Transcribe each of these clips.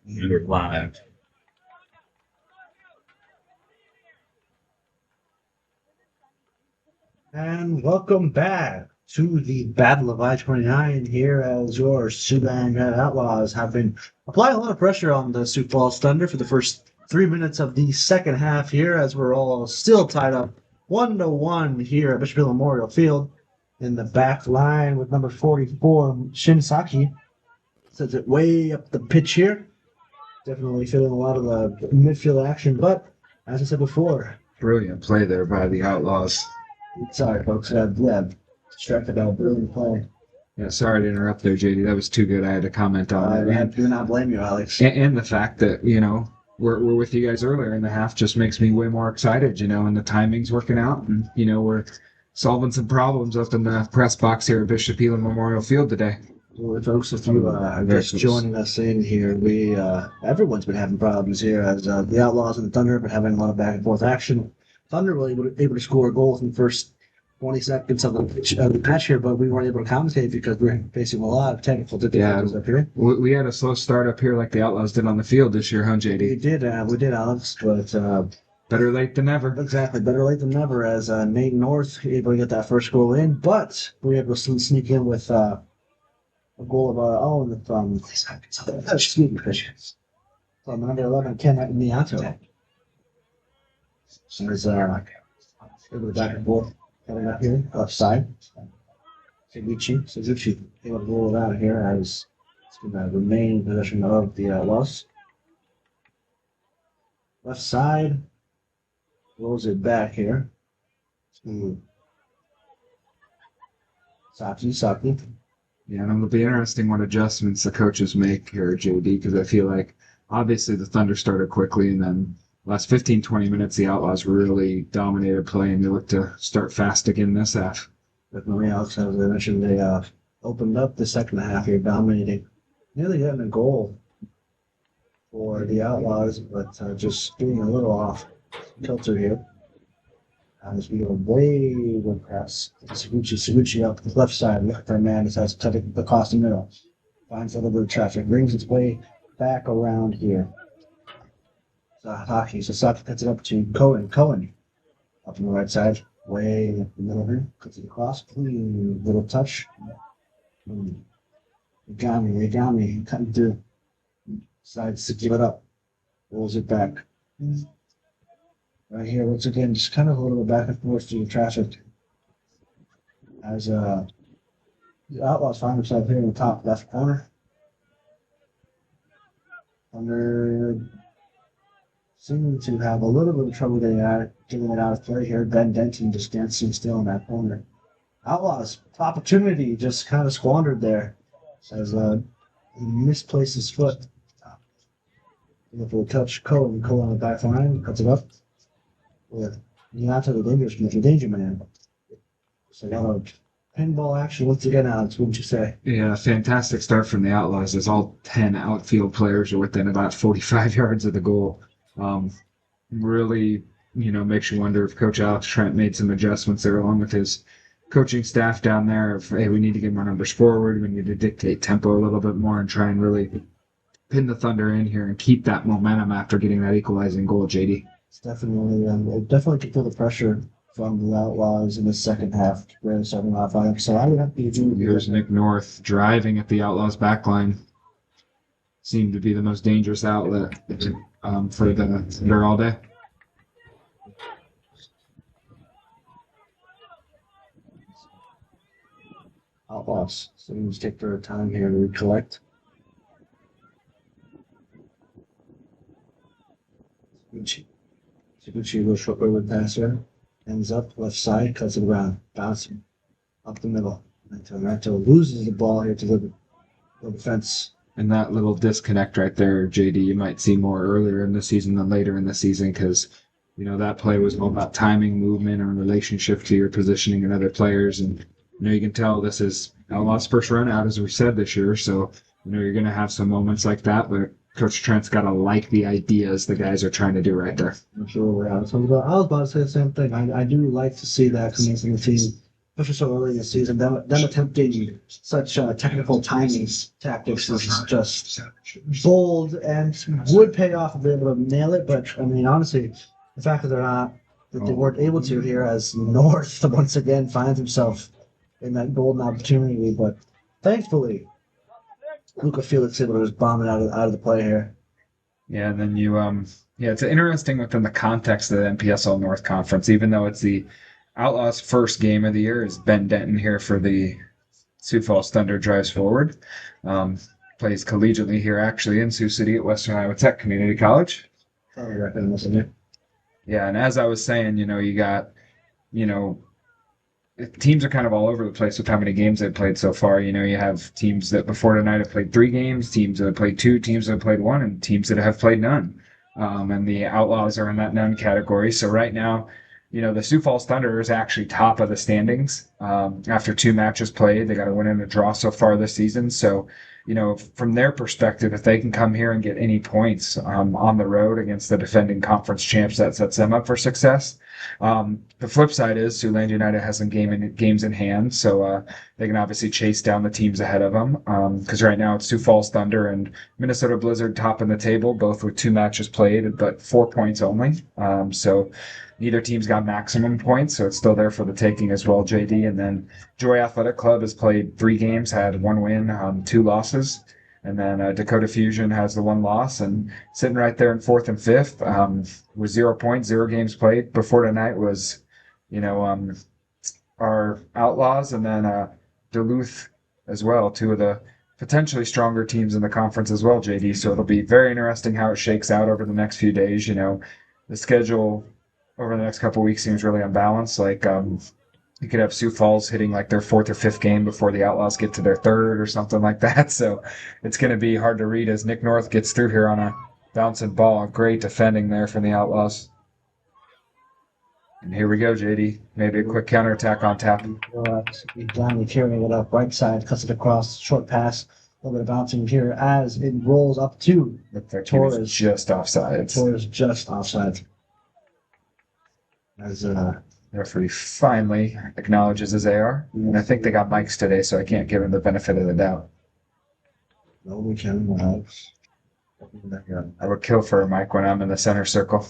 You're live. And welcome back to the Battle of I-29 here as your Sioux Outlaws have been applying a lot of pressure on the Sioux Falls Thunder for the first 3 minutes of the second half here as we're all still tied up 1-1 here at Bishop Hill Memorial Field in the back line with number 44, Shinsaki. Sends it way up the pitch here. Definitely feeling a lot of the midfield action, but as I said before, Brilliant play there by the Outlaws. sorry, folks. Distracted by a brilliant play. Yeah, sorry to interrupt there, JD. That was too good. I had to comment on I it. do not blame you, Alex. And the fact that, we're with you guys earlier in the half just makes me way more excited, and the timing's working out. And, we're solving some problems up in the press box here at Bishop Hill Memorial Field today. Well, folks, if you are just joining us in here, everyone's been having problems here as the Outlaws and the Thunder have been having a lot of back and forth action. Thunder were able to score a goal in the first 20 seconds of the match here, but we weren't able to commentate because we're facing a lot of technical difficulties up here. We had a slow start up here like the Outlaws did on the field this year, huh, JD? We did, Alex, but better late than never. Exactly, better late than never as Nate North able to get that first goal in, but we were able to sneak in with a goal from number 11, Ken Niato. So there's the back and forth coming up here, left side. Suzuki able to roll it out of here as it's going to remain in possession of the Outlaws. Left side, rolls it back here to Saki. Yeah, and it'll be interesting what adjustments the coaches make here, JD, because I feel like obviously the Thunder started quickly, and then last 15, 20 minutes, the Outlaws really dominated play, and they look to start fast again this half. Definitely, Alex, as I mentioned, they opened up the second half here, dominating, nearly getting a goal for the Outlaws, but just getting a little off kilter here. As we go way across, Suguchi up the left side, left our man decides to take it across the middle. Finds a little bit of traffic, brings its way back around here. Sasaki cuts it up to Cohen. Up on the right side, way in the middle here, cuts it across, clean little touch. Igami, cutting through. Decides to give it up, rolls it back. Right here, once again, just kind of a little bit back and forth through the traffic. As the Outlaws find themselves here in the top left corner. Thunder seeming to have a little bit of trouble getting it out of play here. Ben Denton just dancing still in that corner. Outlaws opportunity just kind of squandered there as he misplaced his foot. Liverpool touch Cohen on the back line, cuts it up. With Niato the danger man. So a lot of pinball action once again, Alex, wouldn't you say? Yeah, fantastic start from the Outlaws as all 10 outfield players are within about 45 yards of the goal. Really, makes you wonder if Coach Alex Trent made some adjustments there along with his coaching staff down there. If, hey, we need to get more numbers forward, we need to dictate tempo a little bit more and try and really pin the Thunder in here and keep that momentum after getting that equalizing goal, JD. It's definitely can feel the pressure from the Outlaws in the second half, really starting off on it. So I would have to do. Here's Nick North driving at the Outlaws backline. Seemed to be the most dangerous outlet for the Thunder all day. Outlaws. So we just take their time here to recollect. Suguchi goes short way with passer, ends up left side, cuts it around, bouncing up the middle. Nato loses the ball here to the defense. And that little disconnect right there, JD, you might see more earlier in the season than later in the season because, that play was all about timing, movement, and relationship to your positioning and other players. And, you can tell this is Outlaws' first run out, as we said this year. So, you're going to have some moments like that, but Coach Trent's got to like the ideas the guys are trying to do right there. I'm sure we're out. I was about to say the same thing. I do like to see that coming from the team. especially so early in the season. Them attempting such technical timing tactics is just bold and would pay off if they're able to nail it. But I mean, honestly, the fact that they weren't able to here, as North once again finds himself in that golden opportunity. But thankfully, Luca Felix able to just bomb it out of the play here. Yeah, and then it's interesting within the context of the NPSL North Conference, even though it's the Outlaws' first game of the year, is Ben Denton here for the Sioux Falls Thunder drives forward. Plays collegiately here, actually, in Sioux City at Western Iowa Tech Community College. Yeah, and as I was saying, you got, teams are kind of all over the place with how many games they've played so far. You have teams that before tonight have played 3 games, teams that have played 2, teams that have played 1, and teams that have played none. And the Outlaws are in that none category. So right now, the Sioux Falls Thunder is actually top of the standings after 2 matches played. They got a win and a draw so far this season. So, from their perspective, if they can come here and get any points on the road against the defending conference champs, that sets them up for success. The flip side is Siouxland United has some games in hand, so they can obviously chase down the teams ahead of them. Because right now it's Sioux Falls Thunder and Minnesota Blizzard top in the table, both with 2 matches played, but 4 points only. So neither team's got maximum points, so it's still there for the taking as well, JD. And then Joy Athletic Club has played 3 games, had 1 win, 2 losses. And then Dakota Fusion has the 1 loss and sitting right there in 4th and 5th with 0 points, 0 games played. Before tonight was, our Outlaws and then Duluth as well, 2 of the potentially stronger teams in the conference as well, JD. So it'll be very interesting how it shakes out over the next few days. The schedule over the next couple of weeks seems really unbalanced. Like, you could have Sioux Falls hitting like their 4th or 5th game before the Outlaws get to their 3rd or something like that. So it's going to be hard to read as Nick North gets through here on a bouncing ball. Great defending there from the Outlaws. And here we go, JD. Maybe a quick counterattack on tap. Blindly carrying it up right side, cuts it across, short pass, a little bit of bouncing here as it rolls up to Torres. Just offside. Torres just offside. As the referee finally acknowledges his AR. And I think they got mics today, so I can't give him the benefit of the doubt. No, we can. I would kill for a mic when I'm in the center circle.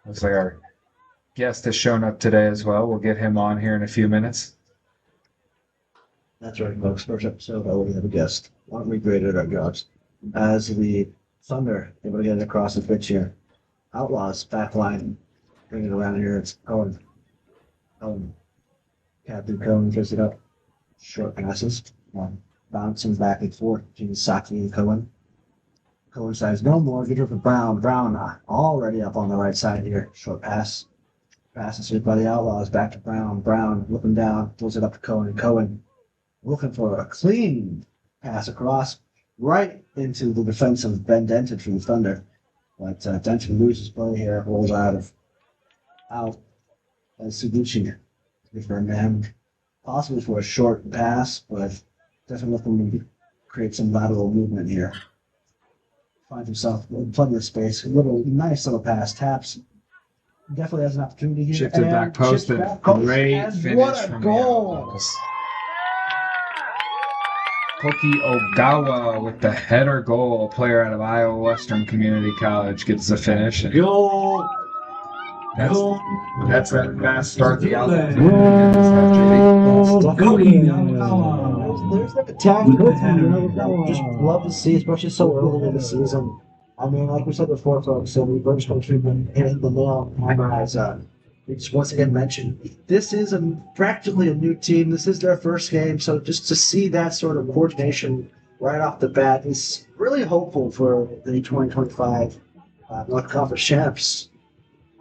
Looks like our guest has shown up today as well. We'll get him on here in a few minutes. That's right, folks. First episode, we have a guest. Why don't we grade it our jobs? As the Thunder able to get it across the pitch here. Outlaws back line. Bring it around here. It's Cohen. Captain Cohen gives it up. Short passes. Bouncing back and forth between Saki and Cohen. Cohen says no more. Get her for Brown. Brown already up on the right side here. Short pass. Passes here by the Outlaws. Back to Brown. Brown looking down. Throws it up to Cohen. And Cohen looking for a clean pass across right into the defense of Ben Denton from the Thunder. But Denton loses play here. Rolls out as Suguchi for him. Possibly for a short pass, but definitely looking to create some lateral movement here. Finds himself plenty of space. Nice little pass. Taps. Definitely has an opportunity here. Shifted back post. Great finish. What a goal! Koki Ogawa with the header goal. A player out of Iowa Western Community College gets the finish. Goal! That's that fast start. The Outlaws. There's like a tactical I just love to see, especially so early in the season. I mean, like we said before, folks, so we first going to hit the nail on my eyes. We just once again mentioned this is practically a new team. This is their first game, so just to see that sort of coordination right off the bat is really hopeful for the 2025 North Conference champs.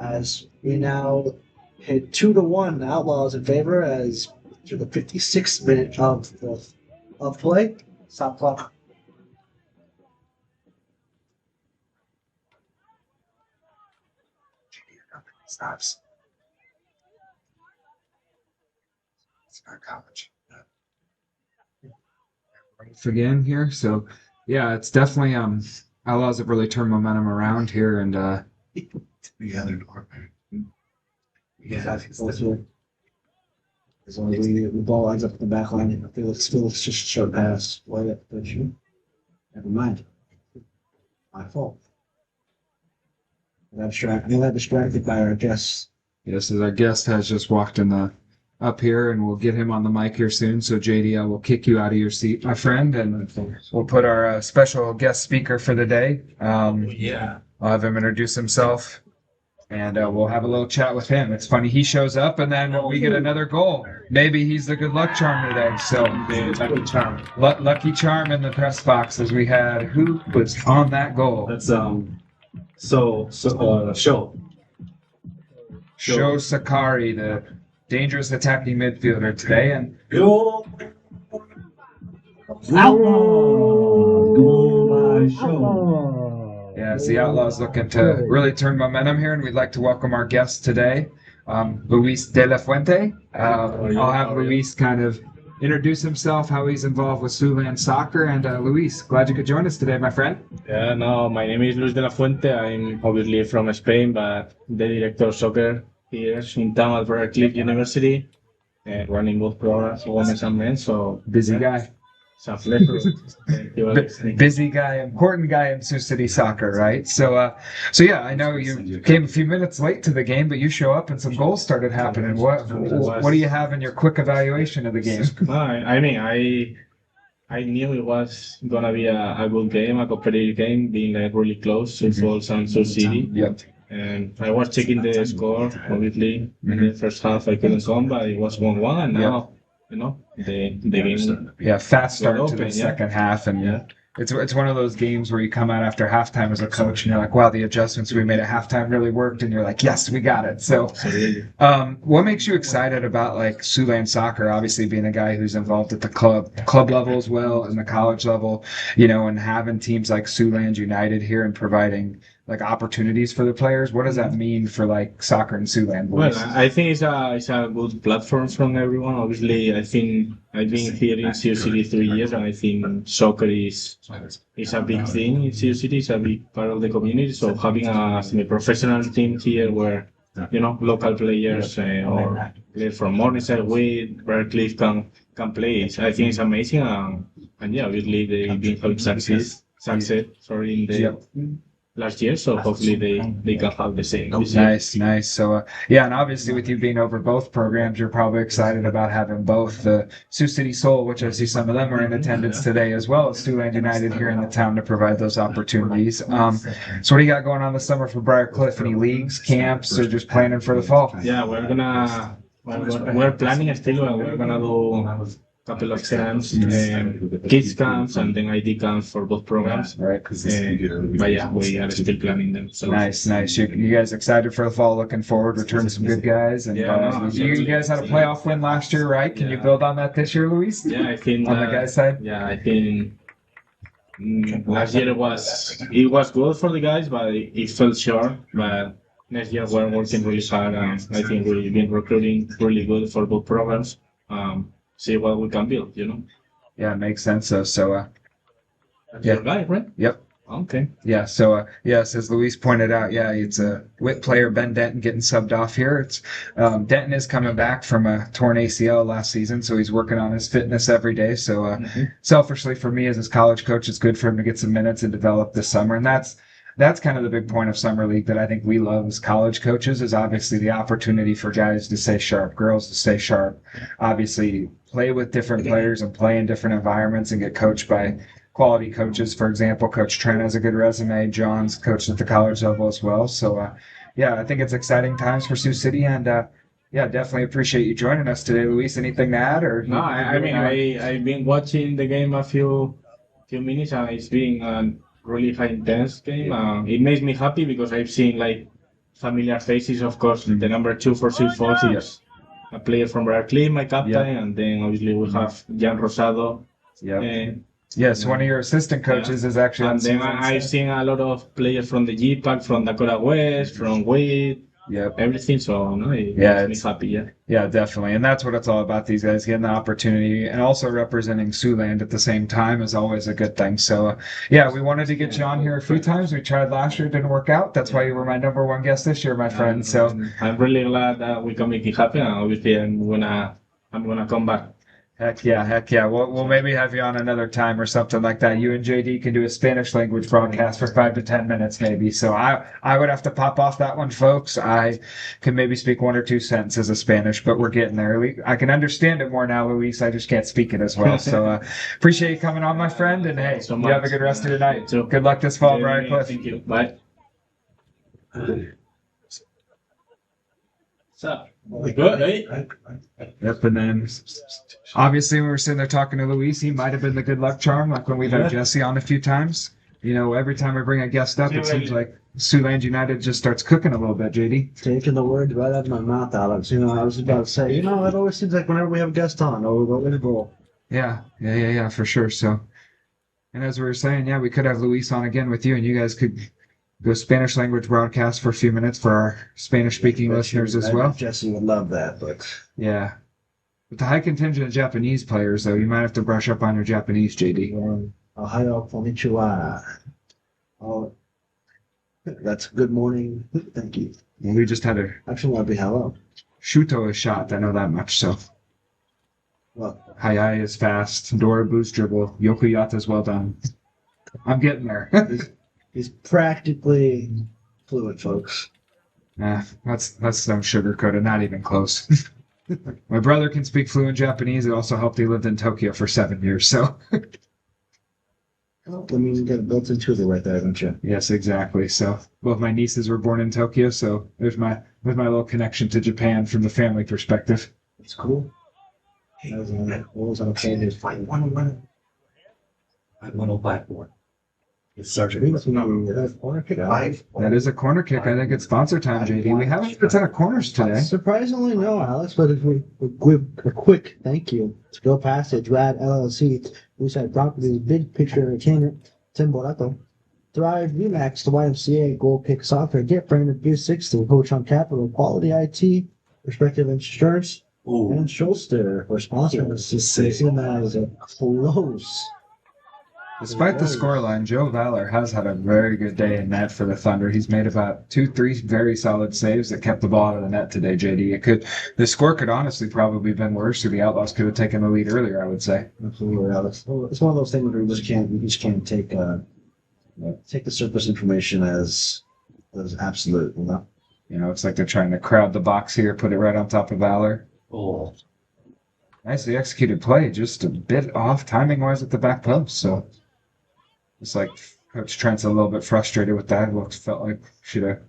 As we now hit 2-1 Outlaws in favor as to the 56th minute of play. Stop clock. Stops. It's not college. Again here, so yeah, it's definitely Outlaws have really turned momentum around here, and The other door. Yeah, So the ball ends up in the back line, and Felix just a short pass. What? Never mind. My fault. I got distracted by our guests. Yes, as our guest has just walked in the up here, and we'll get him on the mic here soon. So JD, I will kick you out of your seat, my friend, and we'll put our special guest speaker for the day. Yeah. I'll have him introduce himself, and we'll have a little chat with him. It's funny, he shows up, and then we get another goal. Maybe he's the good luck charm today. So Lucky charm. lucky charm in the press box as we had. Who was on that goal? That's Show. Sho Sakari, the dangerous attacking midfielder today, and Yo. Outlaws. Goal by Show. yeah, the Outlaws looking to really turn momentum here, and we'd like to welcome our guest today, Luis De La Fuente. I'll have Luis kind of introduce himself, how he's involved with Siouxland soccer, and Luis, glad you could join us today, my friend. Yeah, no, my name is Luis de la Fuente. I'm obviously from Spain, but the director of soccer here in town at Berkeley University, and running both programs, women's and men. So Busy guy. it's a pleasure. Thank you, Alex. Busy guy, important guy in Sioux City soccer, right? So yeah, I know you came a few minutes late to the game, but you show up and some goals started happening. What do you have in your quick evaluation of the game? No, I mean, I knew it was gonna be a good game, a competitive game, being like really close to Falls and Sioux City. Yep. And I was checking the score, obviously. In the first half, I couldn't come, but it was 1-1, and now, the game. Yeah, fast start to open, the yeah. second half, and Yeah. it's one of those games where you come out after halftime as a coach, and you're like, wow, the adjustments we made at halftime really worked, and you're like, yes, we got it. So, Absolutely. what makes you excited about like Siouxland soccer? Obviously, being a guy who's involved at the club level as well and the college level, and having teams like Siouxland United here and providing like opportunities for the players. What does that mean for like soccer in Siouxland? Well, boys? I think it's a good platform from everyone. Obviously, I think I've been here in Sioux City 3 years, and I think soccer is a big thing in Sioux City. It's a big part of the community. So having a semi-professional team here where local players or players from Morningside, Wade, Berkeley can play, I think it's amazing. And yeah, obviously they've been having success. In the last year, so hopefully they can have the same. Nice. So, yeah, and obviously with you being over both programs, you're probably excited about having both the Sioux City Soul, which I see some of them are in attendance today, as well as Siouxland United here in the town to provide those opportunities. So what do you got going on this summer for Briarcliff? Any leagues, camps, or just planning for the fall? Yeah, we're planning still, and we're gonna do couple of camps, kids camps, and then ID camps for both programs. Right. But yeah, we are still planning them. So Nice. You guys excited for the fall? Looking forward, returning some good guys, and you guys had a playoff win last year, right? Can you build on that this year, Luis? Yeah, I think On the guys' side. Yeah, I think last year it was good for the guys, but it fell short. But next year we're working really hard, and I think we've been recruiting really good for both programs. See what we can build, Yeah, makes sense. So Your guy, right? Yep. Okay. Yeah, so yes, as Luis pointed out, it's a WIT player, Ben Denton, getting subbed off here. It's Denton is coming back from a torn ACL last season, so he's working on his fitness every day. So selfishly for me as his college coach, it's good for him to get some minutes and develop this summer, and that's kind of the big point of summer league that I think we love as college coaches, is obviously the opportunity for guys to stay sharp, girls to stay sharp, obviously play with different players and play in different environments and get coached by quality coaches. For example, Coach Trent has a good resume. John's coached at the college level as well. So, I think it's exciting times for Sioux City, and definitely appreciate you joining us today, Luis. Anything to add? Or no, I've been watching the game a few minutes, and it's been a really high intense game. It makes me happy because I've seen like familiar faces. Of course, the number 2 for Sioux Falls is a player from Berkeley, my captain, and then obviously we have Jan Rosado. Yes, one of your assistant coaches is actually. And then I've seen a lot of players from the GPAC, from Dakota West, from Wade, everything. So it makes me happy. Yeah, definitely, and that's what it's all about. These guys getting the opportunity, and also representing Siouxland at the same time is always a good thing. So, we wanted to get you on here a few times. We tried last year, didn't work out. That's why you were my number 1 guest this year, my friend. So I'm really glad that we can make it happen. And obviously, I'm gonna come back. Heck yeah, heck yeah. We'll maybe have you on another time or something like that. You and JD can do a Spanish language broadcast for 5 to 10 minutes maybe. So I would have to pop off that one, folks. I can maybe speak one or two sentences of Spanish, but we're getting there. I can understand it more now, Luis. I just can't speak it as well. So appreciate you coming on, my friend. And hey, So you have a much. good rest of your night. You too. Good luck this fall, Brian Cliff. Thank you. Bye. What's up? Good, eh? Yep, and then obviously when we were sitting there talking to Luis, he might have been the good luck charm, like when we've had Jesse on a few times. You know, every time we bring a guest up, it seems like Siouxland United just starts cooking a little bit, JD. Taking the words right out of my mouth, Alex. You know, I was about to say, it always seems like whenever we have a guest on, we're going to go. Yeah, for sure. So, and as we were saying, yeah, we could have Luis on again with you, and you guys could do a Spanish language broadcast for a few minutes for our Spanish speaking listeners as well. Jesse would love that, but yeah. With the high contingent of Japanese players, though, you might have to brush up on your Japanese, JD. Ohayo konnichiwa. Oh, that's good morning. Thank you. Well, we just had a Actually, want to be hello. Shuto is shot. I know that much. So Well, Hayai is fast. Dora boost dribble. Yokuyata is well done. I'm getting there. he's practically fluent, folks. That's no sugarcoated. Not even close. My brother can speak fluent Japanese. It also helped he lived in Tokyo for 7 years. So Well, that means you got a built-in tutor right there, don't you? yes, exactly. So both my nieces were born in Tokyo. So there's my little connection to Japan from the family perspective. That's cool. What was on the plane? There's fight 101. 105 It's Sergeant. Corner kick. That is a corner kick. I think it's sponsor time, JD. We haven't hit a ton of corners today. Surprisingly, no, Alex, but if we give a quick thank you to Go Passage, Rad LLC, Wooside Properties, Big Picture Entertainment, Tim Borato, Thrive Remax, the YMCA, Gold Pick Software, Get Branded Gear 60, Coach on Capital, Quality IT, Perspective Insurance, and Schulster for sponsoring us. Seeing that as a close. Despite the scoreline, Joe Valor has had a very good day in net for the Thunder. He's made about 2-3 very solid saves that kept the ball out of the net today, JD. The score could honestly probably have been worse, or the Outlaws could have taken the lead earlier, I would say. Absolutely, Alex. It's one of those things where you just can't take the surface information as absolute, you know? You know, it's like they're trying to crowd the box here, put it right on top of Valor. Oh. Nicely executed play, just a bit off timing-wise at the back post, so it's like Coach Trent's a little bit frustrated with that. Felt like should have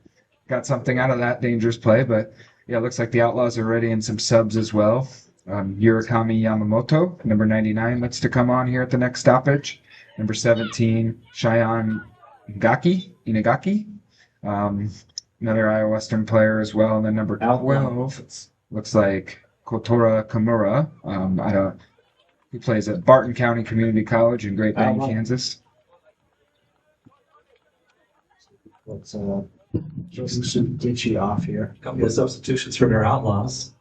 got something out of that dangerous play, but yeah, it looks like the Outlaws are ready and some subs as well. Yurakami Yamamoto, number 99, looks to come on here at the next stoppage. Number 17, Cheyenne Inagaki, another Iowa Western player as well. And then number 12 looks like Kotora Kimura. He plays at Barton County Community College in Great Bend, Kansas. Let's get you off here. Couple of substitutions for their Outlaws.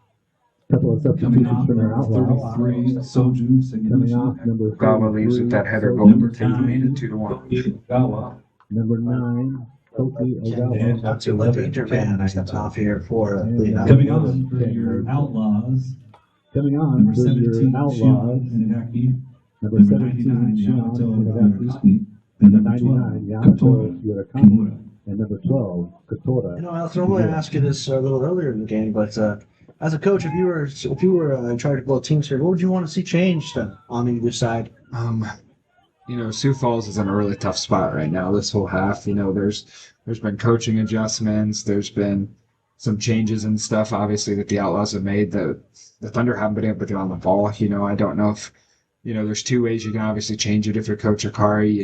Couple of substitutions for their Outlaws. 33, Soju Coming off, Seganushi. number Gawa leaves with that header goal. Number Taking the lead 9, at 2-1. Gawa. number 9, Koki And Ogawa. not to let Intervan. I stepped off here for the Coming on for your Outlaws. Coming on Number for 17, your Outlaws, Shion Inagaki. number Number 17, 99, Shion Yamato Inagaki, Yamaguchi. And number number 12, 99, Yamato Kotora Yurakami, Kimura. and number 12, Kotora. Alex, normally I ask you this a little earlier in the game, but as a coach, if you were in charge of both teams here, what would you want to see changed on either side? Sioux Falls is in a really tough spot right now. This whole half, there's been coaching adjustments. There's been some changes and stuff, obviously, that the Outlaws have made. The Thunder haven't been able to get on the ball. I don't know if, there's two ways you can obviously change it if you're Coach Akari.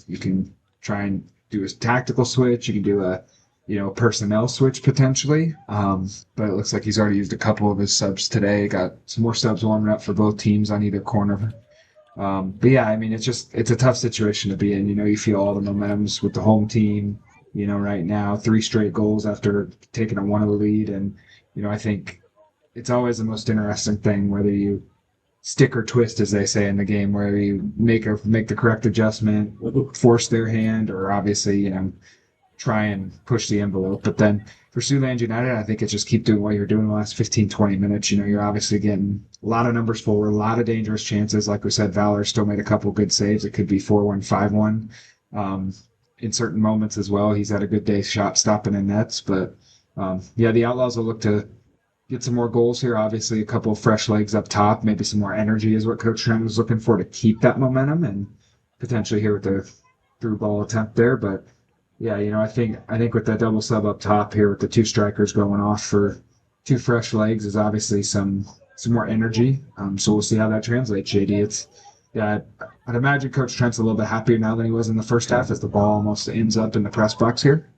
You can try and do a tactical switch. You can do a, personnel switch potentially. But it looks like he's already used a couple of his subs today. Got some more subs warming up for both teams on either corner. But yeah, I mean, it's a tough situation to be in. You feel all the momentums with the home team, right now, 3 straight goals after taking a 1-0 lead. And, I think it's always the most interesting thing, whether you stick or twist, as they say in the game, where you make the correct adjustment, force their hand, or obviously, try and push the envelope. But then for Siouxland United, I think it's just keep doing what you're doing the last 15, 20 minutes. You know, you're obviously getting a lot of numbers forward, a lot of dangerous chances. Like we said, Valor still made a couple good saves. It could be 4-1, 5-1 in certain moments as well. He's had a good day shot stopping in nets. But yeah, the Outlaws will look to get some more goals here. Obviously, a couple of fresh legs up top, maybe some more energy is what Coach Trent was looking for to keep that momentum, and potentially here with the through ball attempt there. But yeah, you know, I think with the double sub up top here with the two strikers going off for two fresh legs is obviously some more energy. So we'll see how that translates, JD. It's yeah, I'd imagine Coach Trent's a little bit happier now than he was in the first half as the ball almost ends up in the press box here.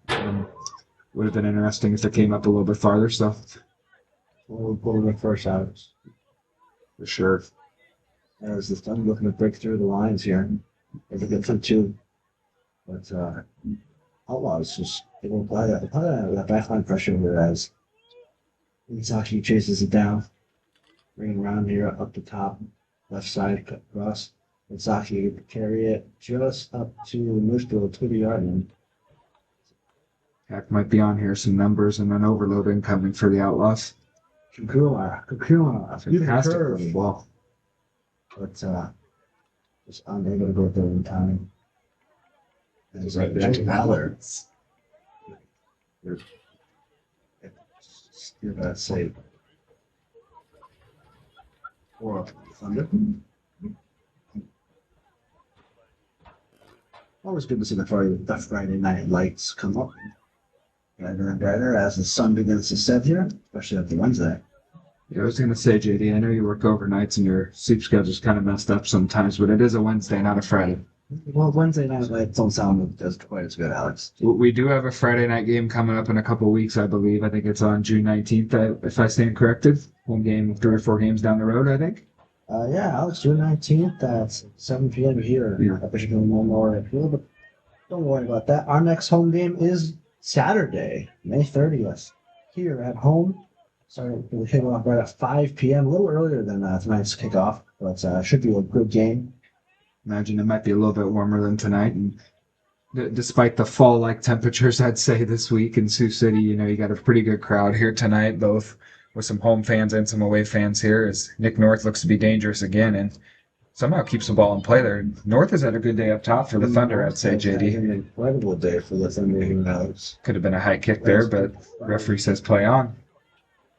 Would have been interesting if it came up a little bit farther. So We'll go to the first out. for sure. As the Thunder looking to break through the lines here. There's a good 2. But Outlaws just they will apply that backline pressure, whereas Inzaki chases it down. Bring it around here up the top, left side, cut across. Inzaki carry it just up to Mushfield, 20-yard line. Hack might be on here, some numbers and an overload incoming for the Outlaws. Kukua, Fantastic curve. for the ball. But just unable to go through in time. There's Right, Jack Jack Valor. You're gonna say for Thunder. Always good to see the Friday night lights come up. Brighter and brighter as the sun begins to set here, especially after Wednesday. Yeah, I was going to say, JD, I know you work overnights and your sleep schedule's kind of messed up sometimes, but it is a Wednesday, not a Friday. Well, Wednesday night lights don't sound as quite as good, Alex. We do have a Friday night game coming up in a couple weeks, I believe. I think it's on June 19th, if I stand corrected. One game, 3 or 4 games down the road, I think. Yeah, Alex, June 19th at 7 p.m. here at Bishop Memorial Field. But don't worry about that. Our next home game is Saturday, May 30th, here at home. Starting to kick off right at 5 p.m., a little earlier than tonight's kickoff, but should be a good game. Imagine it might be a little bit warmer than tonight. And despite the fall-like temperatures, I'd say this week in Sioux City, you know, you got a pretty good crowd here tonight, both with some home fans and some away fans here, as Nick North looks to be dangerous again and somehow keeps the ball in play there. North has had a good day up top for the Thunder, I'd say, JD. An incredible day for the Thunder here, Alex. Could have been a high kick there, but referee says play on.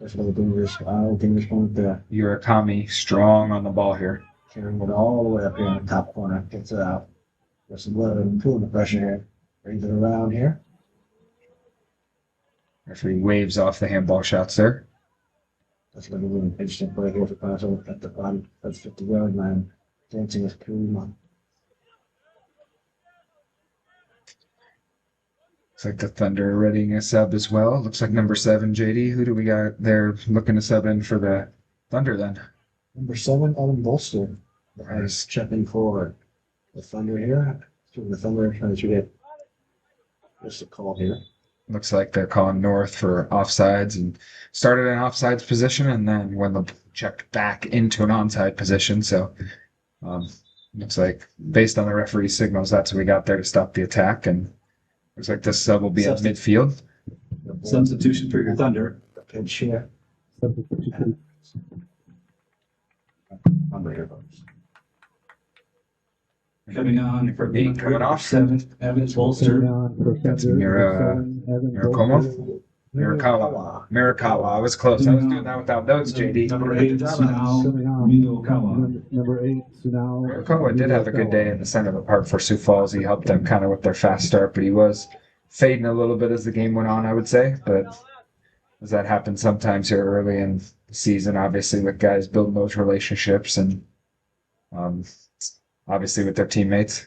Definitely dangerous point there. Urakami strong on the ball here. Carrying it all the way up here in the top corner. Gets it out. There's some little pulling the pressure here. Brings it around here. Referee waves off the handball shots there. That's going to be really interesting play here for Paso at the bottom. That's 50-yard line. Dancing with Kuma. Looks like the Thunder are readying a sub as well. Looks like number 7, JD. Who do we got there looking to sub in for the Thunder then? Number 7, Adam Bolster. Nice. Checking for the Thunder here. The Thunder trying to get just a call here. Looks like they're calling North for offsides and started in offsides position and then when the checked back into an onside position. So looks like based on the referee's signals, that's what we got there to stop the attack. And looks like this sub will be at midfield. Substitution for your Thunder. The pinch here. Substitution. Thunder here, folks. Coming on for Eight coming off. 7, Evans Bolster. Coming on for That's Thunder, Miracomo? Bolster. Mirakawa. I was close. I was doing that without notes, JD. Number 8, Sunao Coming on. Midokawa. Number 8, Sunao. Mirakawa did have a good day in the center of the park for Sioux Falls. He helped them kind of with their fast start, but he was fading a little bit as the game went on, I would say. But as that happens sometimes here early in the season, obviously with guys building those relationships and obviously with their teammates.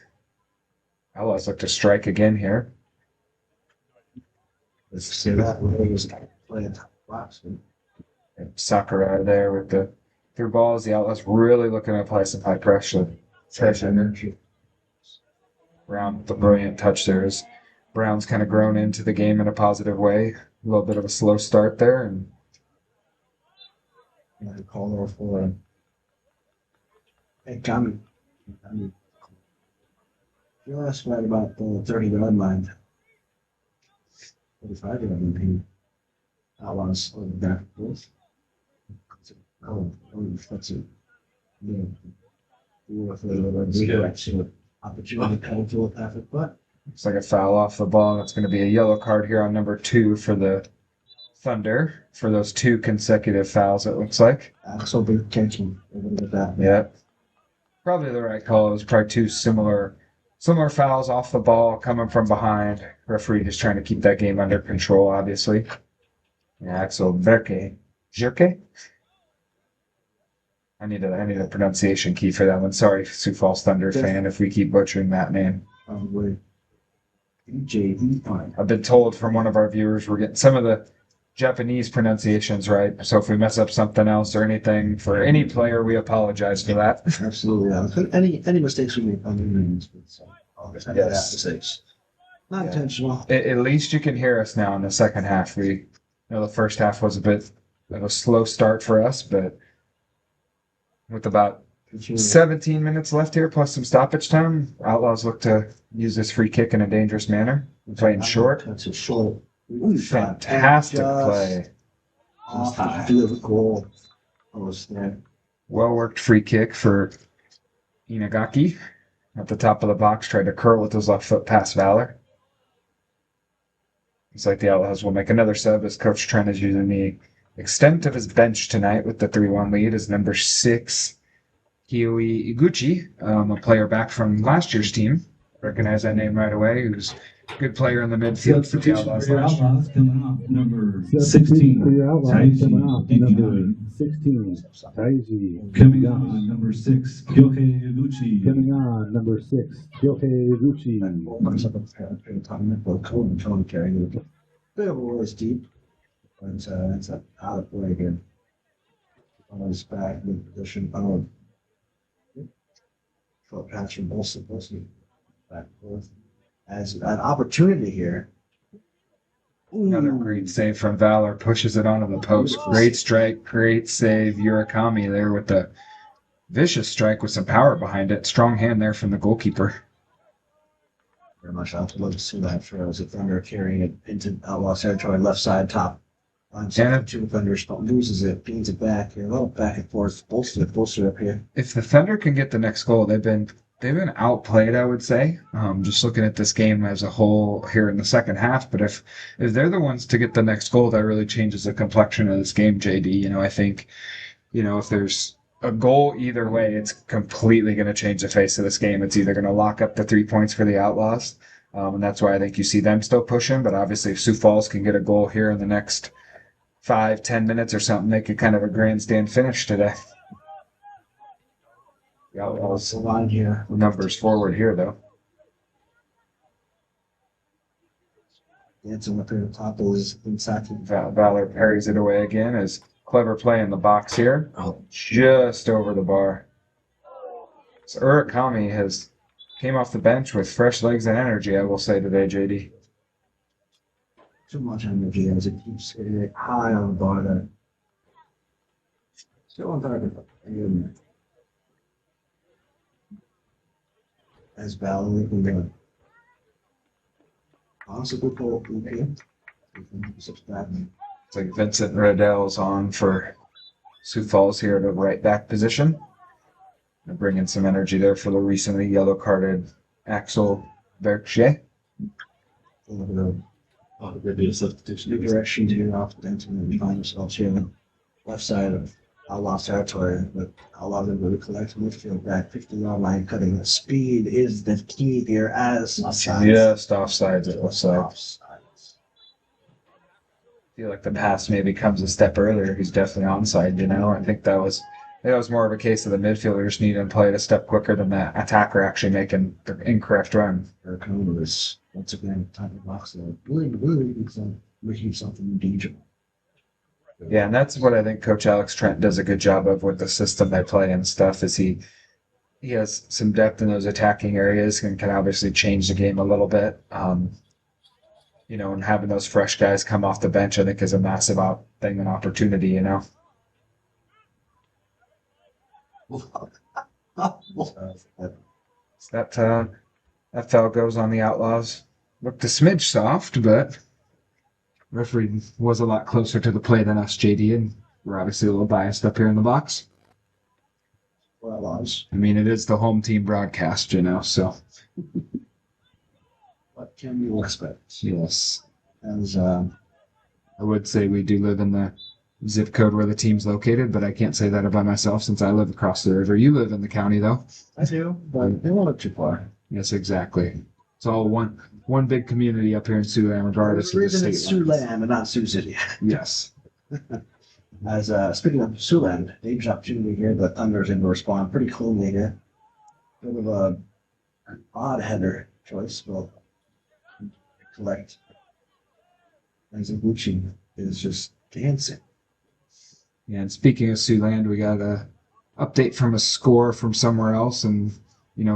Outlaws look to strike again here. Let's see that. We're going to play a top box. Sakura there with the through balls. The Outlaws really looking to apply some high pressure. Brown with the brilliant touch there as Brown's kind of grown into the game in a positive way. A little bit of a slow start there. And Call over for Hey, Kami. You're asked right about the 30-yard line. 45 year old Outlaws on the back and forth. That's it. Yeah. Opportunity coming to a perfect butt. Looks like a foul off the ball. That's going to be a yellow card here on number 2 for the Thunder for those 2 consecutive fouls, it looks like. Axel big tension. With that. Yeah. Probably the right call. It was probably 2 similar fouls off the ball coming from behind. Referee just trying to keep that game under control, obviously. Yeah, Axel Jerke? I need a pronunciation key for that one. Sorry, Sioux Falls Thunder fan, if we keep butchering that name. Probably. DJ fine. I've been told from one of our viewers we're getting some of the Japanese pronunciations right. So if we mess up something else or anything for any player, we apologize for that. Absolutely. Any mistakes we make on the names, but Yes. mistakes. Not Yeah. intentional. At least you can hear us now in the second half. We know the first half was a bit of a slow start for us, but with about 17 minutes left here, plus some stoppage time, Outlaws look to use this free kick in a dangerous manner. Playing short. That's a short. Fantastic play. Off the field goal. Almost there. Well worked free kick for Inagaki. At the top of the box, tried to curl with his left foot past Valor. It's like the Outlaws will make another sub as Coach Trent is using the extent of his bench tonight with the 3-1 lead as number 6, Kiyoe Iguchi, a player back from last year's team. Recognize that name right away, who's a good player in the midfield for the Substitution Outlaws for your last year. Outlaws coming off number Substitution for your Outlaws Taiji coming off number Ikinari. 16, Taiji. Coming on number 6, Kyohei Iguchi. Coming on number 6, Kyohei Iguchi. Bit of a ways deep, but it's out of play here. On his back, mid position. Short pass from Bolson, back and forth. As an opportunity here. Another great save from Valor, pushes it onto the post. Great strike, great save. Urakami there with the vicious strike with some power behind it. Strong hand there from the goalkeeper. Very much. I'd love to see that for as a Thunder carrying it into Outlaws territory, left side top. Line two Thunders, but loses it, beans it back here, a little back and forth, bolster up here. If the Thunder can get the next goal, they've been outplayed, I would say. Just looking at this game as a whole here in the second half, but if they're the ones to get the next goal, that really changes the complexion of this game, JD. I think, if there's a goal either way, it's completely going to change the face of this game. It's either going to lock up the 3 points for the Outlaws, and that's why I think you see them still pushing. But obviously, if Sioux Falls can get a goal here in the next 5-10 minutes or something, they could kind of a grandstand finish today. The Outlaws The line here. numbers forward here, though. Dancing up here at the top is inside. Valor parries it away again as clever play in the box here. Just over the bar. So Urakami came off the bench with fresh legs and energy, I will say today, JD. Too much energy as it keeps hitting it high on the bar there. Still on target. And as Valor looking good. Possible goal from here. It's like Vincent Riddell's on for Sioux Falls here at a right back position. And bringing some energy there for the recently yellow carded Axel Berche. There'd be a substitution. New direction here off the dancing and find themselves here on the left side of Outlaws territory, but Outlaws them to collect midfield back 50-yard line cutting. The speed is the key here as offsides. Just offsides, it looks like. Offsides. I feel like the pass maybe comes a step earlier. He's definitely onside, I think that was more of a case of the midfielder just needing to play it a step quicker than the attacker actually making the incorrect run. Urakami was once again top of the box there. Really making something dangerous. Yeah, and that's what I think Coach Alex Trent does a good job of with the system they play and stuff, is he has some depth in those attacking areas and can obviously change the game a little bit. And having those fresh guys come off the bench, I think, is a massive thing and opportunity, That foul goes on the Outlaws. Looked a smidge soft, but referee was a lot closer to the play than us, JD, and we're obviously a little biased up here in the box. For Outlaws. I mean, it is the home team broadcast, so. What can you expect? Yes. As I would say we do live in the zip code where the team's located, but I can't say that about myself since I live across the river. You live in the county, though. I do, but they won't look too far. Yes, exactly. It's all one big community up here in Siouxland, regardless of the reason it's state. Siouxland and not Sioux City. Yes. As speaking of Siouxland, dangerous opportunity here. The Thunder's in to respond pretty cleanly here. Bit of an odd header choice, but collect. As Ibuchi is just dancing. Yeah, and speaking of Siouxland, we got a update from a score from somewhere else, and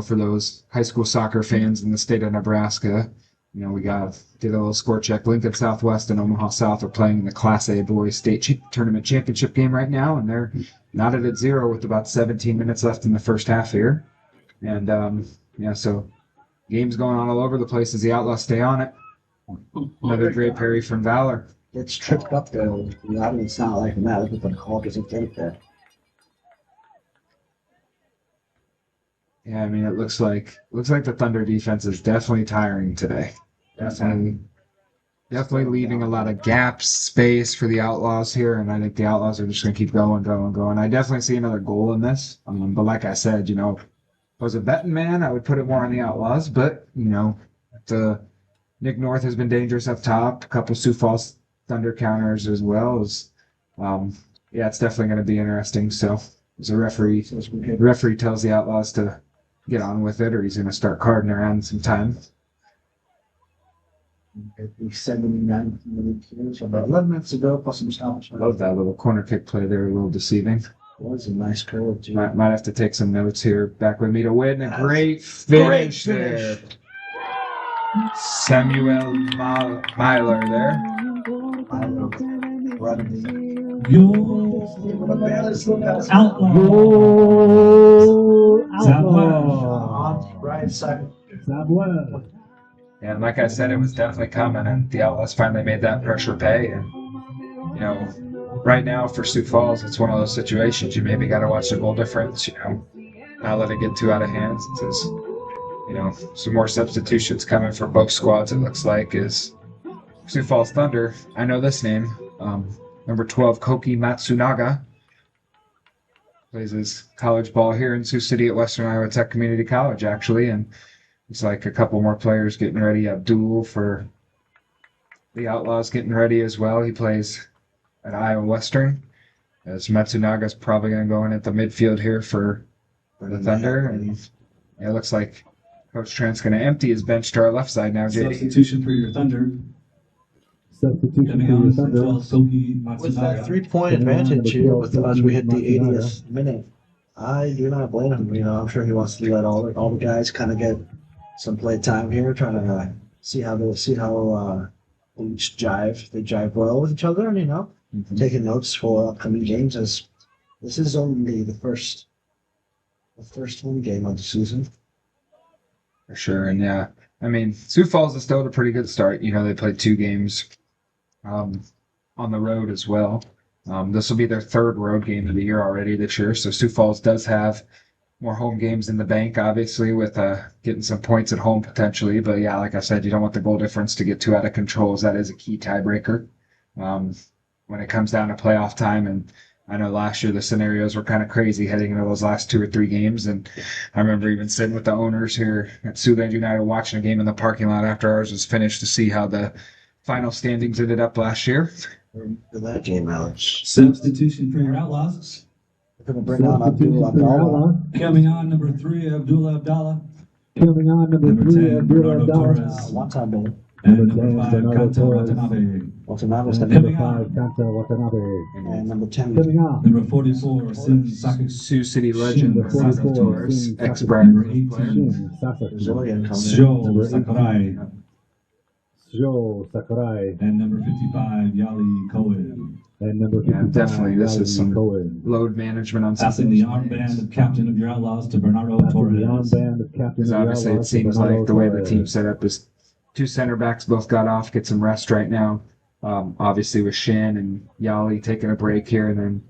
for those high school soccer fans in the state of Nebraska, we did a little score check. Lincoln Southwest and Omaha South are playing in the Class A boys state tournament championship game right now, and they're knotted at 0 with about 17 minutes left in the first half here. And so games going on all over the place as the Outlaws stay on it. Another great parry from Valor. It's tripped up there. The audience not like that. Look at the call doesn't get there. Yeah, I mean, it looks like the Thunder defense is definitely tiring today. Definitely leaving a lot of gaps, space for the Outlaws here, and I think the Outlaws are just going to keep going. I definitely see another goal in this, but like I said, if I was a betting man, I would put it more on the Outlaws, but, the Nick North has been dangerous up top, a couple Sioux Falls Thunder counters as well. It's definitely going to be interesting, so as the referee tells the Outlaws to get on with it, or he's going to start carding around some time. 79 minutes, about 11 minutes ago, plus some stops. I love that little corner kick play there, a little deceiving. It was a nice curve, too. Might have to take some notes here. Back with me to win. A great finish there. Samuel Myler there. Right side. And like I said, it was definitely coming, and the Outlaws finally made that pressure pay. And right now for Sioux Falls, it's one of those situations you maybe got to watch the goal difference. Not let it get too out of hand. Since some more substitutions coming for both squads. It looks like is Sioux Falls Thunder. I know this name. Number 12, Koki Matsunaga. Plays his college ball here in Sioux City at Western Iowa Tech Community College, actually, and it's like a couple more players getting ready. Abdul for the Outlaws getting ready as well. He plays at Iowa Western. As Matsunaga's probably going to go in at the midfield here for the Thunder, and it looks like Coach Trent's going to empty his bench to our left side now, JD. Substitution for your Thunder. Substitution Coming for your on, Thunder. 12, Koki With that Matsunaga. 3-point advantage here, as we hit the 80th minute, I do not blame him. I'm sure he wants to let all the guys kind of get some play time here, trying to see how each jive. They jive well with each other, and taking notes for upcoming games, as this is only the first home game of the season. For sure, and I mean, Sioux Falls is still at a pretty good start. They played 2 games on the road as well. This will be their 3rd road game of the year already this year, so Sioux Falls does have more home games in the bank, obviously, with getting some points at home potentially. But yeah, like I said, you don't want the goal difference to get too out of control, as that is a key tiebreaker when it comes down to playoff time. And I know last year the scenarios were kind of crazy heading into those last 2 or 3 games, and I remember even sitting with the owners here at Siouxland United watching a game in the parking lot after ours was finished to see how the final standings ended up last year. For that game, Alex. Substitution for your Outlaws. We're going to bring on Abdul Abdallah. Coming on, number 3, Abdullah Abdallah. Coming on, number Number 3, 10, Abdullah Bernardo Abdallah. Torres. One-time man. And number 5, Bernardo Kanta Torres. Watanabe. Watanabe's the Number Coming 5, on. Kanta Watanabe. and number 10. Coming on. Number 44, Sin Saku. Sioux City legend Number Bernardo 44, Torres, Sin ex-Brian Number Green player. 18, Shin Sasaki. Brazilian coming in. Joe Number Sakurai. Joe Sakurai. And number 55, Yali Cohen. And number 55, Yeah, definitely, this is Yali some Cohen. load management on some Passing the armband of captain of your Outlaws to Bernardo Passing Torres. the armband of captain Because of the obviously it Outlaws to seems Bernardo like the way the Torres. team's set up is 2 center backs both got off, get some rest right now. Obviously with Shin and Yali taking a break here, and then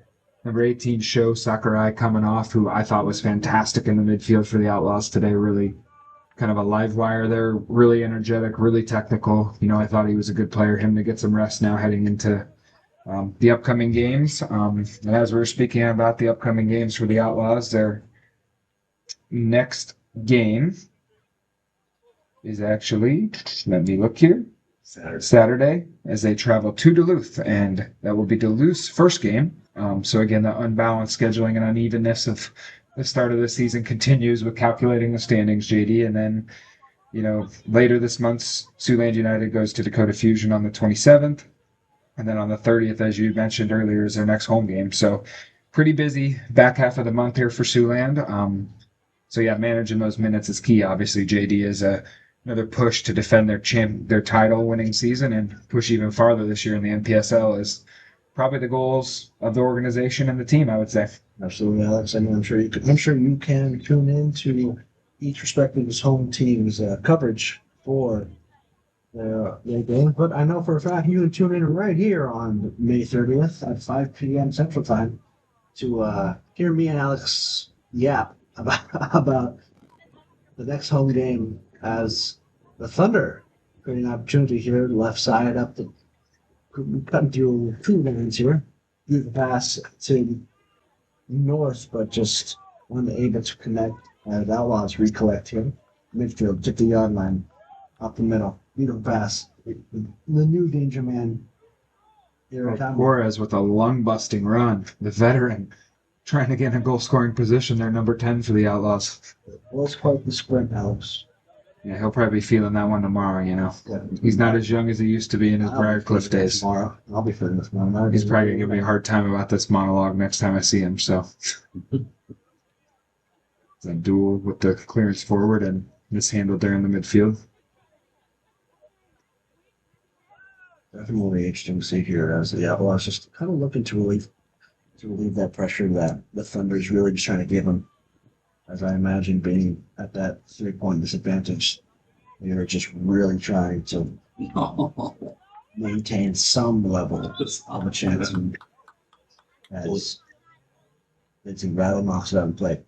number 18, Sho Sakurai coming off, who I thought was fantastic in the midfield for the Outlaws today. Really kind of a live wire there, really energetic, really technical. I thought he was a good player. Him to get some rest now heading into the upcoming games. And as we were speaking about the upcoming games for the Outlaws, their next game is actually, let me look here, Saturday, as they travel to Duluth, and that will be Duluth's first game. So again, the unbalanced scheduling and unevenness of the start of the season continues with calculating the standings, JD, and then later this month, Siouxland United goes to Dakota Fusion on the 27th, and then on the 30th, as you mentioned earlier, is their next home game. So pretty busy back half of the month here for Siouxland. So yeah, managing those minutes is key. Obviously, JD is another push to defend their title-winning season and push even farther this year in the NPSL is probably the goals of the organization and the team, I would say. Absolutely, Alex. And I'm sure you can tune in to each respective home team's coverage for their game. But I know for a fact you can tune in right here on May 30th at 5 p.m. Central Time to hear me and Alex yap about the next home game as the Thunder getting an opportunity here, left side up the cutting through two lanes here. Through the pass to north, but just unable to connect as Outlaws recollect here. Midfield, took the yard line, up the middle. Beautiful pass. The new danger man. Juarez with a lung-busting run. The veteran trying to get in a goal-scoring position. They're number 10 for the Outlaws. Well, it's quite the sprint, Alex. Yeah, he'll probably be feeling that one tomorrow, Yeah. He's not as young as he used to be in his Briarcliff days. Tomorrow. I'll be feeling this tomorrow. He's probably going to give me a hard time about this monologue next time I see him, so. It's a duel with the clearance forward and mishandled there in the midfield. Definitely interesting to see here as the Outlaws just kind of looking to relieve that pressure that the Thunder is really just trying to give them. As I imagine being at that 3-point disadvantage, they're just really trying to maintain some level of a chance. And as it's rather knocks it out and play.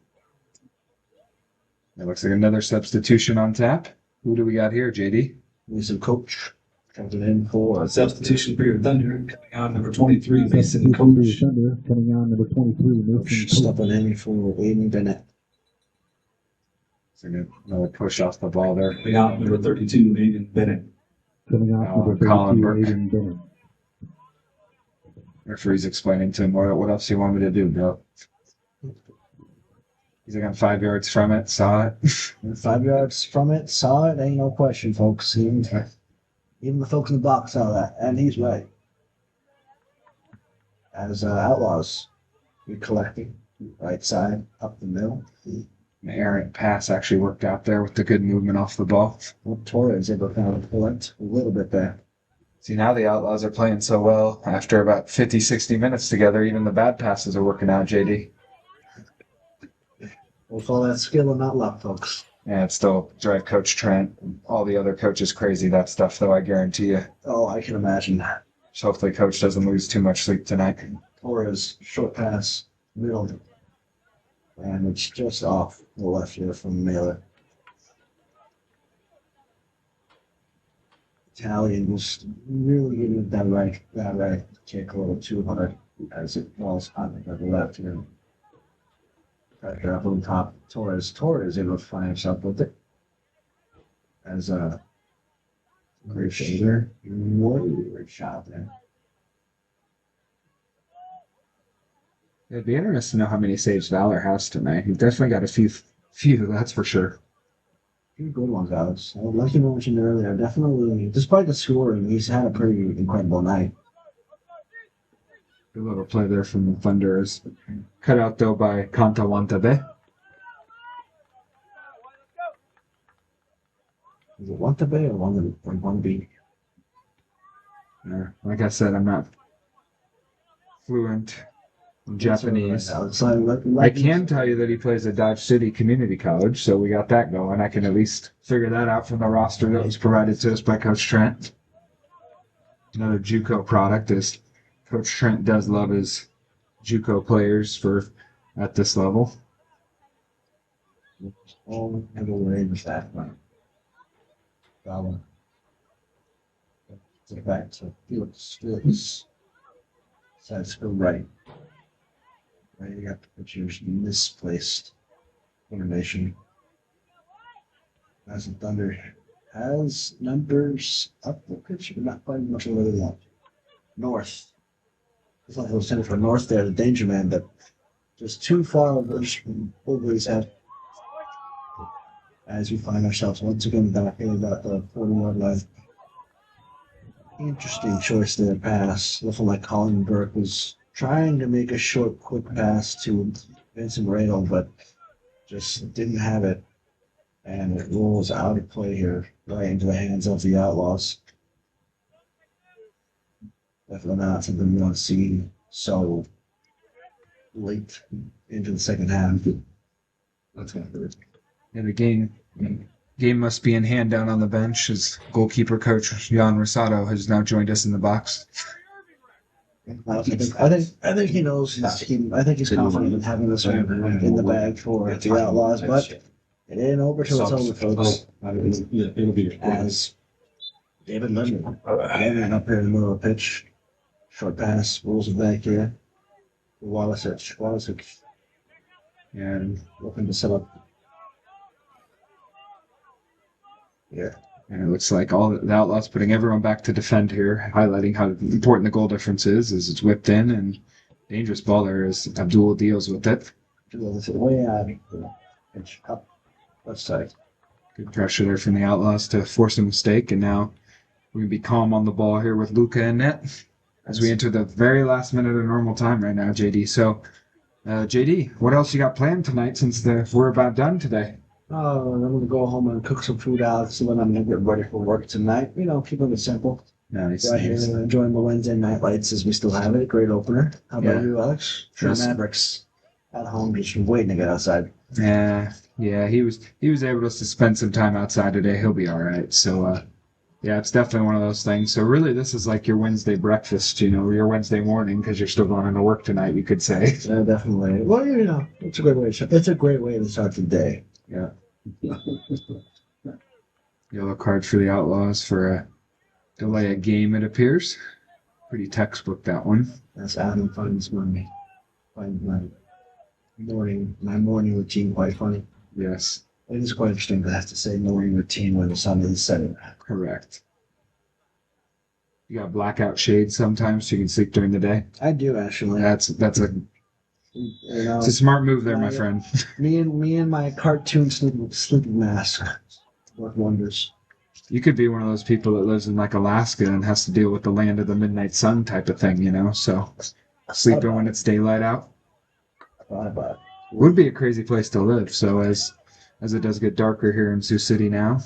It looks like another substitution on tap. Who do we got here, JD? Mason Coach comes in for Substitution for your Thunder, coming on number 23, Mason Substitution for Coach. Thunder, coming on number 23, Mason Coach. stepping in for Aiden Bennett. So another push off the ball there. Coming out number 32, Aiden Bennett. Coming off number 32, Colin Burke. Aiden Bennett. Referee's explaining to him, what else do you want me to do, bro? He's like, I'm 5 yards from it, saw it. 5 yards from it, saw it, ain't no question, folks. Even the folks in the box saw that, and he's right. As Outlaws, we collecting right side, up the middle. An errant pass actually worked out there with the good movement off the ball. Well, Torres able to kind of collect a little bit there. See, now the Outlaws are playing so well. After about 50, 60 minutes together, even the bad passes are working out, JD. We'll call that skill and not luck, folks. Yeah, it's still drive Coach Trent and all the other coaches crazy, that stuff, though, I guarantee you. Oh, I can imagine that. So hopefully Coach doesn't lose too much sleep tonight. Torres, short pass, middle. And it's just off the left here from Mailer. Italian was really getting that right kick a little too hard as it was on the left here. Pressure up on top. Torres able to find himself with it. As a great shaver. Great shot there. It'd be interesting to know how many saves Valor has tonight. He's definitely got a few, that's for sure. Few good ones, Alex. Like you mentioned earlier, definitely, despite the scoring, he's had a pretty incredible night. Good little play there from the Thunder is cut out, though, by Kanta Wantabe. Is it Wantabe or one B? Like I said, I'm not fluent in Japanese. I can tell you that he plays at Dodge City Community College, so we got that going. I can at least figure that out from the roster that was provided to us by Coach Trent. another JUCO product, as Coach Trent does love his JUCO players for at this level. All the way with that one. That one. Back to Felix. Sides go right. Right, you got to put your misplaced formation. As the Thunder has numbers up the pitch, but not quite much of a lot. North. It's like I was saying for North there, the danger man, but just too far over from Wolverine's head. As we find ourselves once again back in about the 40-yard line. Interesting choice there, pass. Looking like Colin Burke was trying to make a short, quick pass to Vincent Radel, but just didn't have it. And it rolls out of play here, right into the hands of the Outlaws. Definitely not something we want to see so late into the second half. That's going to hurt. And the game must be in hand down on the bench, as goalkeeper coach Jan Rosado has now joined us in the box. I think he knows. I think he's confident in having this one in the bag for the Outlaws, but it ain't over till it's over, folks. Yeah, it'll be. As David Lemon, again up here in the middle of the pitch, short pass, rolls it back here. Walisic, and looking to set up. Yeah. And it looks like all the Outlaws putting everyone back to defend here, highlighting how important the goal difference is as it's whipped in, and dangerous ball there as Abdul deals with it. Way out. Pitch up. Left side. Good pressure there from the Outlaws to force a mistake, and now we can be calm on the ball here with Luca in net as we enter the very last minute of normal time right now, JD. So, JD, what else you got planned tonight since we're about done today? Oh, I'm going to go home and cook some food out, see when I'm going to get ready for work tonight. You know, keeping it simple. Nice. Right here, enjoying the Wednesday night lights as we still have it. Great opener. How about you, Alex? Sure, Yes. Mavericks at home just waiting to get outside. Yeah, he was able to spend some time outside today. He'll be all right. So, yeah, it's definitely one of those things. So really, this is like your Wednesday breakfast, your Wednesday morning, because you're still going into work tonight, you could say. Yeah, definitely. Well, it's a great way. It's a great way to start the day. Yeah. Yellow card for the Outlaws for a delay a game, it appears. Pretty textbook, that one. That's Adam finds my morning routine quite funny. Yes. It is quite interesting to have to say morning routine when the sun is setting. Correct. You got blackout shades sometimes so you can sleep during the day. I do actually. That's it's a smart move there, my friend. Me and my cartoon sleeping mask work wonders. You could be one of those people that lives in like Alaska and has to deal with the land of the midnight sun type of thing, so sleeping when it's daylight out would be a crazy place to live. So as it does get darker here in Sioux City now,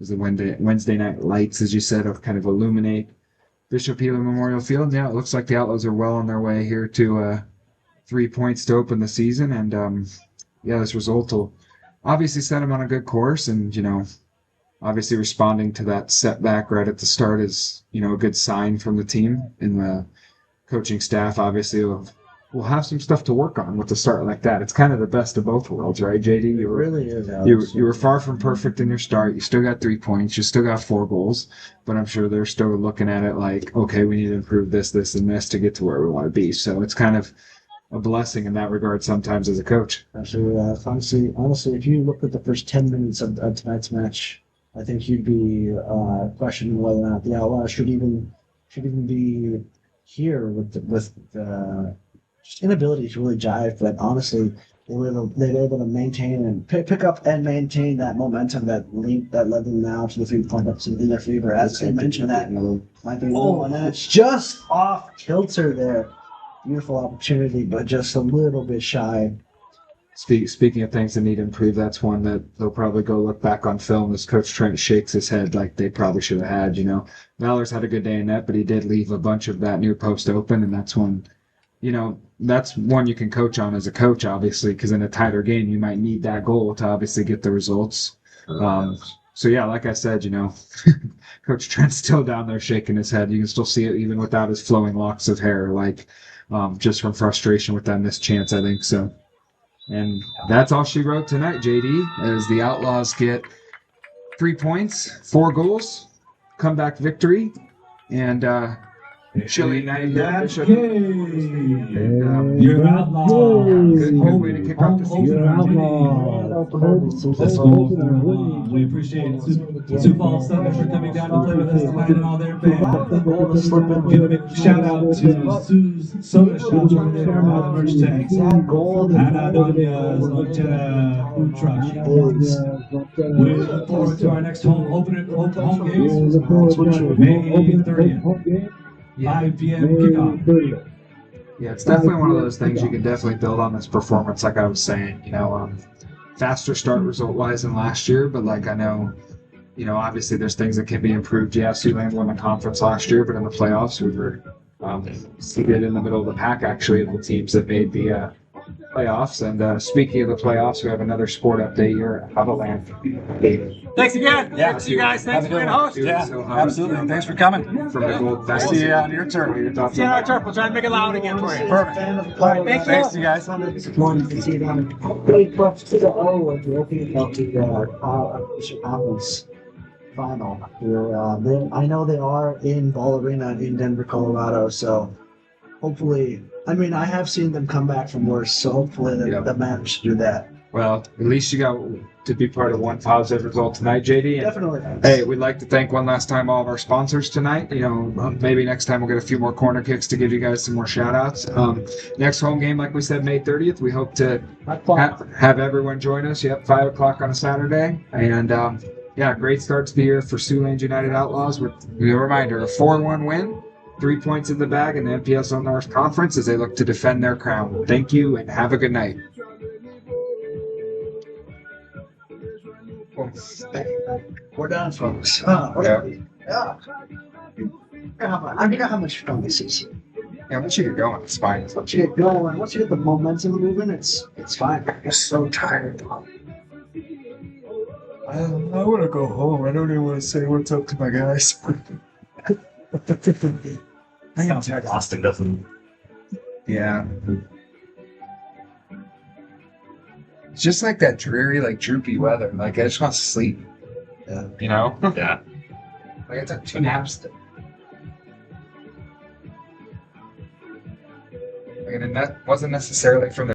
as the Wednesday night lights, as you said, kind of illuminate Bishop Healer Memorial Field. Yeah, it looks like the Outlaws are well on their way here to 3 points to open the season, and this result will obviously set them on a good course, and obviously responding to that setback right at the start is a good sign from the team, and the coaching staff obviously will have some stuff to work on with a start like that. It's kind of the best of both worlds, right, JD? It really is. You were far from perfect in your start. You still got 3 points. You still got 4 goals. But I'm sure they're still looking at it like, okay, we need to improve this, and this to get to where we want to be. So it's kind of a blessing in that regard sometimes as a coach. Absolutely. Honestly, if you look at the first 10 minutes of tonight's match, I think you'd be questioning whether or not the Outlaws should even be here with the just inability to really jive. But honestly, they were able to maintain and pick up and maintain that momentum that led them now to the 3-point ups in their favor. As I mentioned, that might be one, and it's just off kilter there. Beautiful opportunity, but just a little bit shy. Speaking of things that need to improve, that's one that they'll probably go look back on film as Coach Trent shakes his head like they probably should have had. Valor's had a good day in net, but he did leave a bunch of that near post open, and that's one. That's one you can coach on as a coach, obviously, because in a tighter game, you might need that goal to obviously get the results. So, yeah, like I said, Coach Trent's still down there shaking his head. You can still see it even without his flowing locks of hair, like just from frustration with that missed chance, I think so. And that's all she wrote tonight, JD, as the Outlaws get 3 points, 4 goals, comeback victory, and Chile United. That's And, Your Outlaws. good way to kick off the season. Let's go through. We appreciate Sioux Falls Thunder for coming down to play with us tonight and all their fans. Give a big shout out to Sue's Soda Shop over there by the merch tanks. And Donia's Lonchera food truck. We look forward to our next home games. May 30th. 5 p.m. kickoff. Yeah, it's definitely one of those things you can definitely build on this performance, like I was saying. Faster start result-wise than last year, but like I know, obviously there's things that can be improved. Yeah, Siouxland won the conference last year, but in the playoffs we were seated in the middle of the pack, actually, of the teams that made the playoffs. And speaking of the playoffs, we have another sport update here at Huddleland. Thanks again. Yeah, good to see you guys. Thanks for being host. Yeah, Absolutely. Thanks for coming. From the Gold Nice to Festival. see you on your turf. See See you on our turf. We'll try to make it loud again for you. Perfect. Thanks to you guys. Wanted to see them play close to the O at the opening of the conference final. I know they are in Ball Arena in Denver, Colorado, so hopefully, I have seen them come back from worse, so hopefully they manage to do that. Well, at least you got to be part of one positive result tonight, JD. And Definitely. hey, we'd like to thank one last time all of our sponsors tonight. Maybe next time we'll get a few more corner kicks to give you guys some more shout outs. Next home game, like we said, May 30th. We hope to have everyone join us. Yep, 5 o'clock on a Saturday. And great start to the year for Siouxland United Outlaws with a reminder, a 4-1 win. 3 points in the bag in the MPSL North Conference as they look to defend their crown. Thank you and have a good night. We're done, folks. Yeah. I forgot how much fun this is. Yeah, once you get going, it's fine. Once you get going, once you get the momentum moving, it's fine. I'm so tired. I want to go home. I don't even want to say what's up to my guys. Sounds exhausting, doesn't it? Yeah. It's just like that dreary, droopy weather. I just want to sleep. Yeah. Yeah. I took 2 naps. And that wasn't necessarily from the